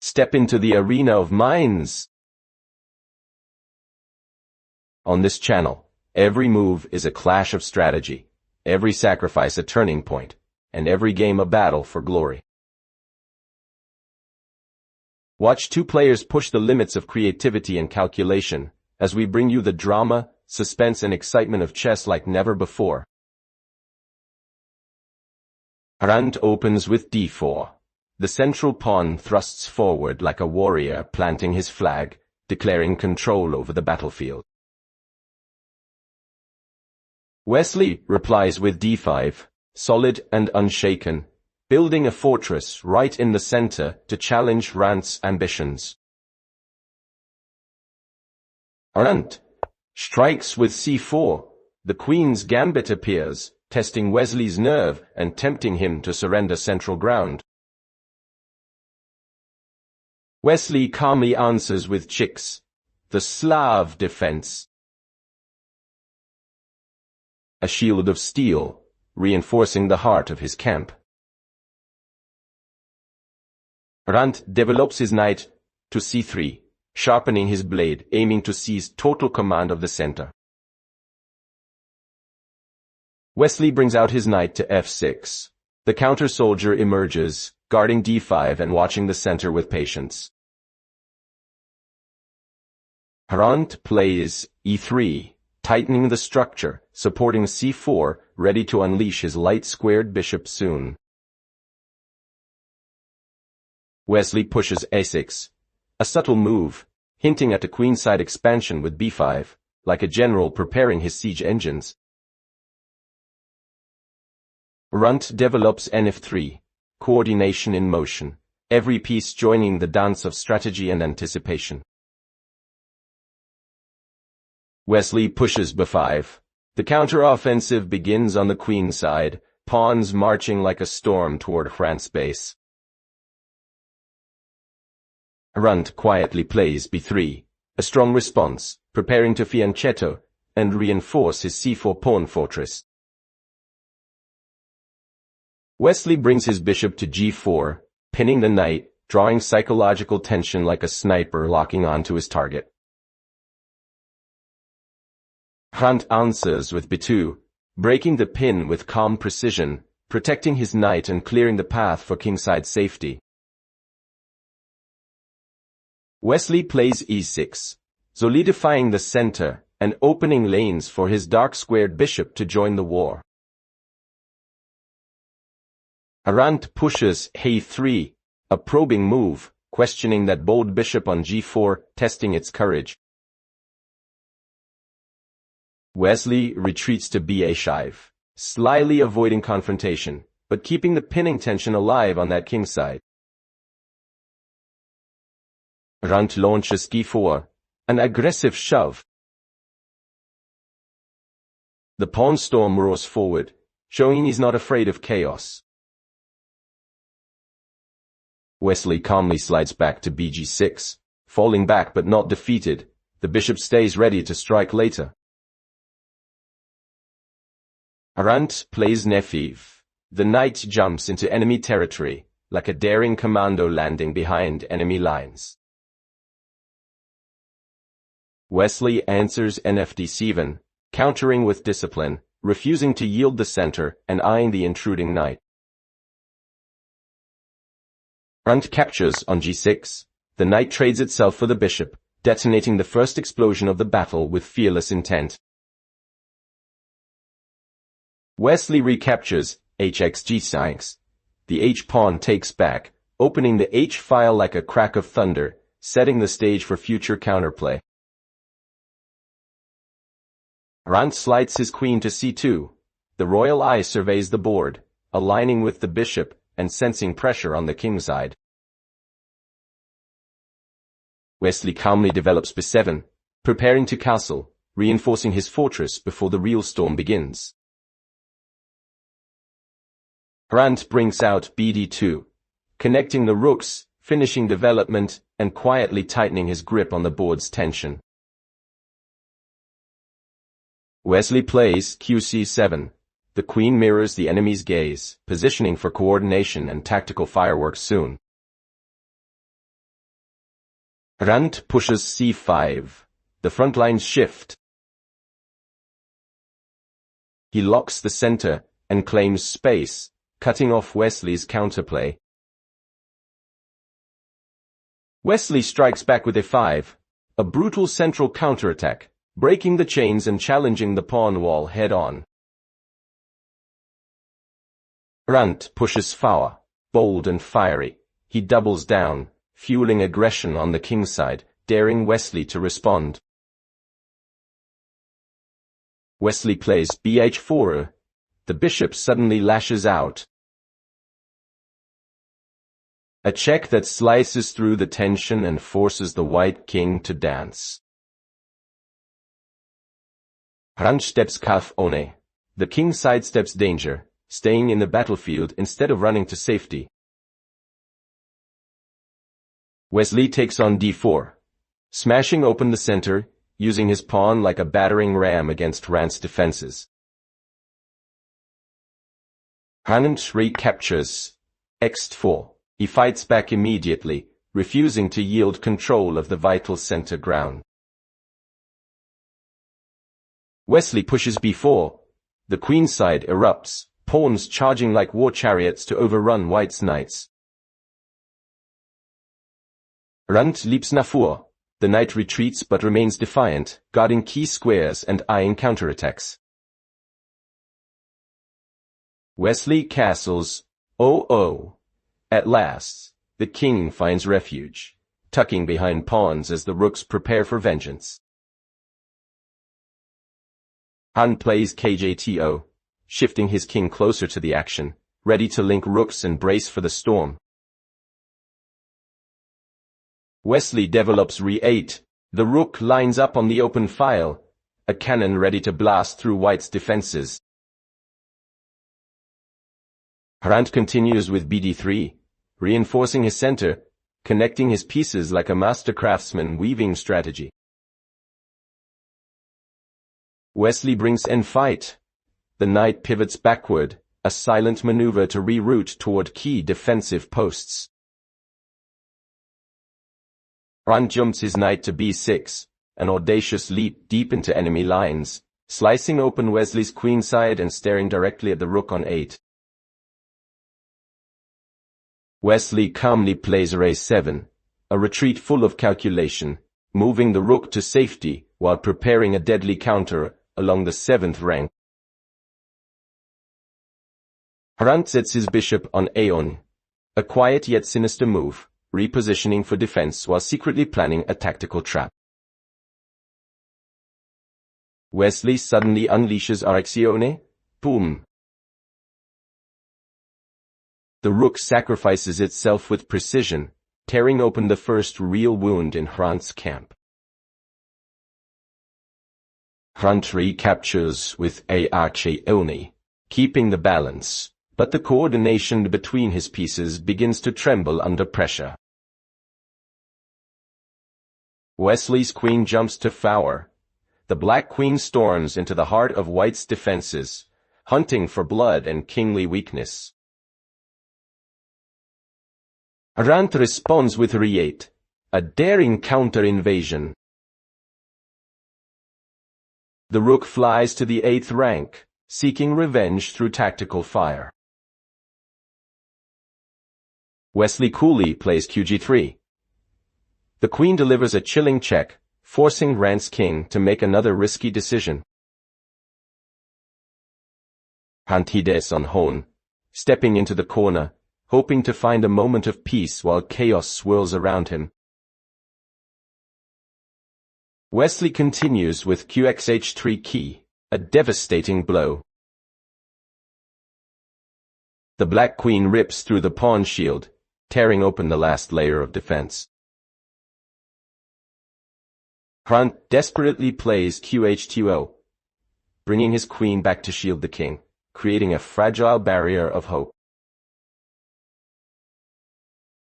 Step into the arena of minds. On this channel, every move is a clash of strategy, every sacrifice a turning point, and every game a battle for glory. Watch two players push the limits of creativity and calculation, as we bring you the drama, suspense and excitement of chess like never before. Round opens with d4. The central pawn thrusts forward like a warrior planting his flag, declaring control over the battlefield. Wesley replies with d5, solid and unshaken, building a fortress right in the center to challenge Rand's ambitions. Rand strikes with c4. The queen's gambit appears, testing Wesley's nerve and tempting him to surrender central ground. Wesley calmly answers with chicks, the Slav defense. A shield of steel, reinforcing the heart of his camp. Rand develops his knight to c3, sharpening his blade, aiming to seize total command of the center. Wesley brings out his knight to f6. The counter-soldier emerges, guarding d5 and watching the center with patience. Rand plays e3, tightening the structure, supporting c4, ready to unleash his light-squared bishop soon. Wesley pushes a6, a subtle move, hinting at a queenside expansion with b5, like a general preparing his siege engines. Rand develops nf3, coordination in motion, every piece joining the dance of strategy and anticipation. Wesley pushes b5. The counter-offensive begins on the queen side, pawns marching like a storm toward France's base. Rand quietly plays b3, a strong response, preparing to fianchetto and reinforce his c4 pawn fortress. Wesley brings his bishop to g4, pinning the knight, drawing psychological tension like a sniper locking onto his target. Rand answers with b2, breaking the pin with calm precision, protecting his knight and clearing the path for kingside safety. Wesley plays e6, solidifying the center and opening lanes for his dark-squared bishop to join the war. Rand pushes a3, a probing move, questioning that bold bishop on g4, testing its courage. Wesley retreats to ba5, slyly avoiding confrontation, but keeping the pinning tension alive on that king side. Rand launches g4, an aggressive shove. The pawn storm roars forward, showing he's not afraid of chaos. Wesley calmly slides back to bg6, falling back but not defeated. The bishop stays ready to strike later. Rand plays nef5. The knight jumps into enemy territory, like a daring commando landing behind enemy lines. Wesley answers nfd7, countering with discipline, refusing to yield the center and eyeing the intruding knight. Rand captures on g6. The knight trades itself for the bishop, detonating the first explosion of the battle with fearless intent. Wesley recaptures hxg6. The h-pawn takes back, opening the h-file like a crack of thunder, setting the stage for future counterplay. Rand slides his queen to c2. The royal eye surveys the board, aligning with the bishop and sensing pressure on the king side. Wesley calmly develops b7, preparing to castle, reinforcing his fortress before the real storm begins. Rand brings out bd2, connecting the rooks, finishing development, and quietly tightening his grip on the board's tension. Wesley plays qc7. The queen mirrors the enemy's gaze, positioning for coordination and tactical fireworks soon. Rand pushes c5. The front lines shift. He locks the center and claims space, cutting off Wesley's counterplay. Wesley strikes back with a5, a brutal central counterattack, breaking the chains and challenging the pawn wall head-on. Rand pushes Fawa, bold and fiery. He doubles down, fueling aggression on the king's side, daring Wesley to respond. Wesley plays bh4. The bishop suddenly lashes out. A check that slices through the tension and forces the white king to dance. Rand steps kaf-one. The king sidesteps danger, staying in the battlefield instead of running to safety. Wesley takes on d4, smashing open the center, using his pawn like a battering ram against Rand's defenses. Rand recaptures x4. He fights back immediately, refusing to yield control of the vital center ground. Wesley pushes b4. The queen side erupts, pawns charging like war chariots to overrun white's knights. Rand leaps na4. The knight retreats but remains defiant, guarding key squares and eyeing counterattacks. Wesley castles o. At last, the king finds refuge, tucking behind pawns as the rooks prepare for vengeance. Rand plays kjto, shifting his king closer to the action, ready to link rooks and brace for the storm. Wesley develops re8. The rook lines up on the open file, a cannon ready to blast through white's defenses. Rand continues with bd3, reinforcing his center, connecting his pieces like a master craftsman weaving strategy. Wesley brings in fight. The knight pivots backward, a silent maneuver to reroute toward key defensive posts. Rand jumps his knight to b6, an audacious leap deep into enemy lines, slicing open Wesley's queenside and staring directly at the rook on 8. Wesley calmly plays a7, a retreat full of calculation, moving the rook to safety while preparing a deadly counter along the 7th rank. Rand sets his bishop on iyong, a quiet yet sinister move, repositioning for defense while secretly planning a tactical trap. Wesley suddenly unleashes rxione, boom. The rook sacrifices itself with precision, tearing open the first real wound in Rand's camp. Rand recaptures with arxione, keeping the balance, but the coordination between his pieces begins to tremble under pressure. Wesley's queen jumps to Fawa. The black queen storms into the heart of white's defenses, hunting for blood and kingly weakness. Rand responds with re8, a daring counter-invasion. The rook flies to the 8th rank, seeking revenge through tactical fire. Wesley coolly plays qg3. The queen delivers a chilling check, forcing Rand's king to make another risky decision. Rand hides on hone, stepping into the corner, hoping to find a moment of peace while chaos swirls around him. Wesley continues with qxh3 key, a devastating blow. The black queen rips through the pawn shield, tearing open the last layer of defense. Rand desperately plays qh2o, bringing his queen back to shield the king, creating a fragile barrier of hope.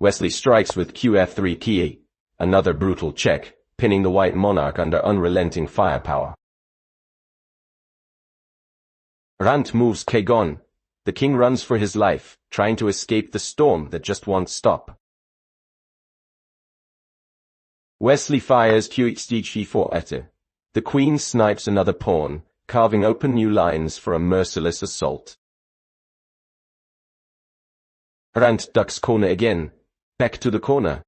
Wesley strikes with qf3 key, another brutal check, pinning the white monarch under unrelenting firepower. Rand moves kgon. The king runs for his life, trying to escape the storm that just won't stop. Wesley fires qxdg4 at her. The queen snipes another pawn, carving open new lines for a merciless assault. Rand ducks corner again, back to the corner.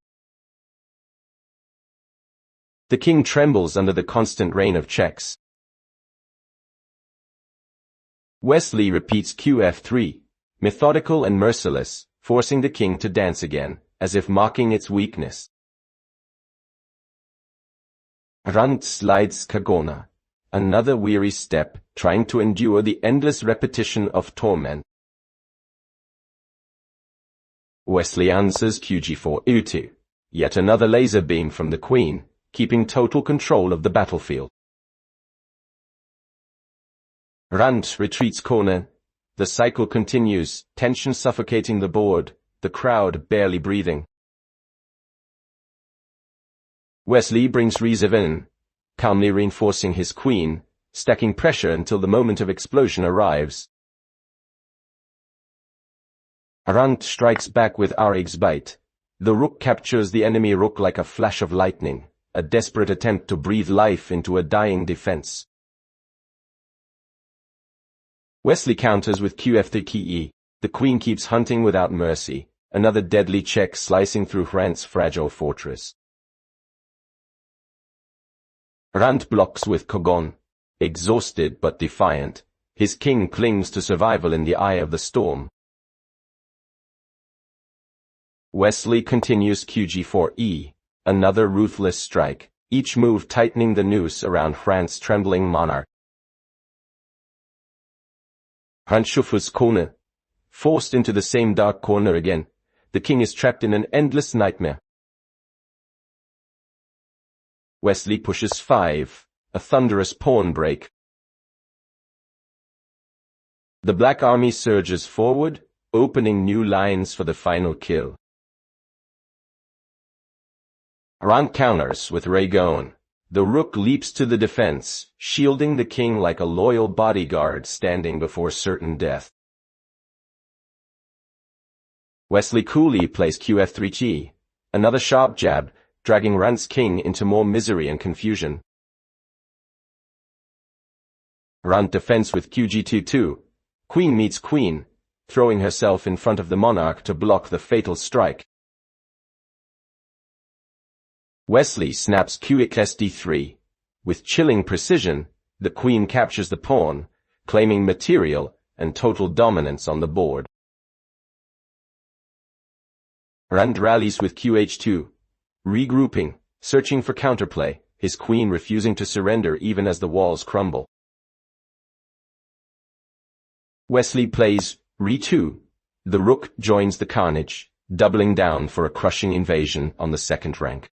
The king trembles under the constant rain of checks. Wesley repeats qf3, methodical and merciless, forcing the king to dance again, as if mocking its weakness. Rand slides kagona, another weary step, trying to endure the endless repetition of torment. Wesley answers qg4 u2, yet another laser beam from the queen, keeping total control of the battlefield. Rand retreats corner. The cycle continues, tension suffocating the board, the crowd barely breathing. Wesley brings reserve in, calmly reinforcing his queen, stacking pressure until the moment of explosion arrives. Rand strikes back with Arig's bite. The rook captures the enemy rook like a flash of lightning, a desperate attempt to breathe life into a dying defense. Wesley counters with qf3 key. The queen keeps hunting without mercy, another deadly check slicing through Rand's fragile fortress. Rand blocks with Kogon. Exhausted but defiant, his king clings to survival in the eye of the storm. Wesley continues qg4e, another ruthless strike, each move tightening the noose around Rand's trembling monarch. Rand shuffles corner. Forced into the same dark corner again, the king is trapped in an endless nightmare. Wesley pushes 5, a thunderous pawn break. The black army surges forward, opening new lines for the final kill. Rand counters with Raygon. The rook leaps to the defense, shielding the king like a loyal bodyguard standing before certain death. Wesley coolly plays qf3g, another sharp jab, dragging Rand's king into more misery and confusion. Rand defends with qg2-2. Queen meets queen, throwing herself in front of the monarch to block the fatal strike. Wesley snaps qxd3. With chilling precision, the queen captures the pawn, claiming material and total dominance on the board. Rand rallies with qh2, regrouping, searching for counterplay, his queen refusing to surrender even as the walls crumble. Wesley plays re2. The rook joins the carnage, doubling down for a crushing invasion on the second rank.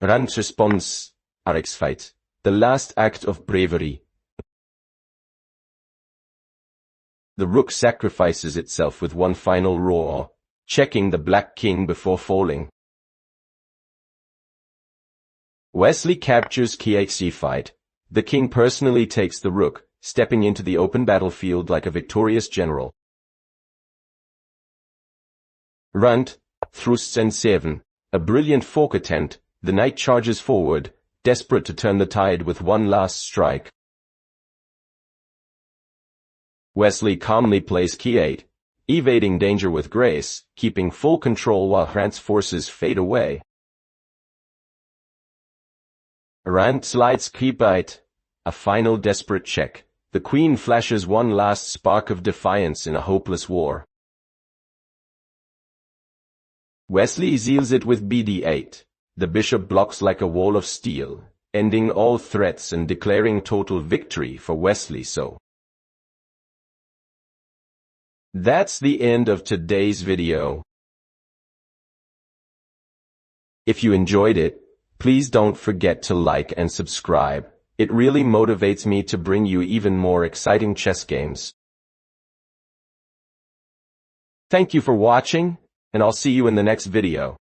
Rand responds, Arig's fight, the last act of bravery. The rook sacrifices itself with one final roar, checking the black king before falling. Wesley captures kh fight. The king personally takes the rook, stepping into the open battlefield like a victorious general. Rand thrusts n7, a brilliant fork attempt. The knight charges forward, desperate to turn the tide with one last strike. Wesley calmly plays key8, evading danger with grace, keeping full control while Rand's forces fade away. Rand slides key8, a final desperate check. The queen flashes one last spark of defiance in a hopeless war. Wesley seals it with bd8. The bishop blocks like a wall of steel, ending all threats and declaring total victory for Wesley So. That's the end of today's video. If you enjoyed it, please don't forget to like and subscribe. It really motivates me to bring you even more exciting chess games. Thank you for watching, and I'll see you in the next video.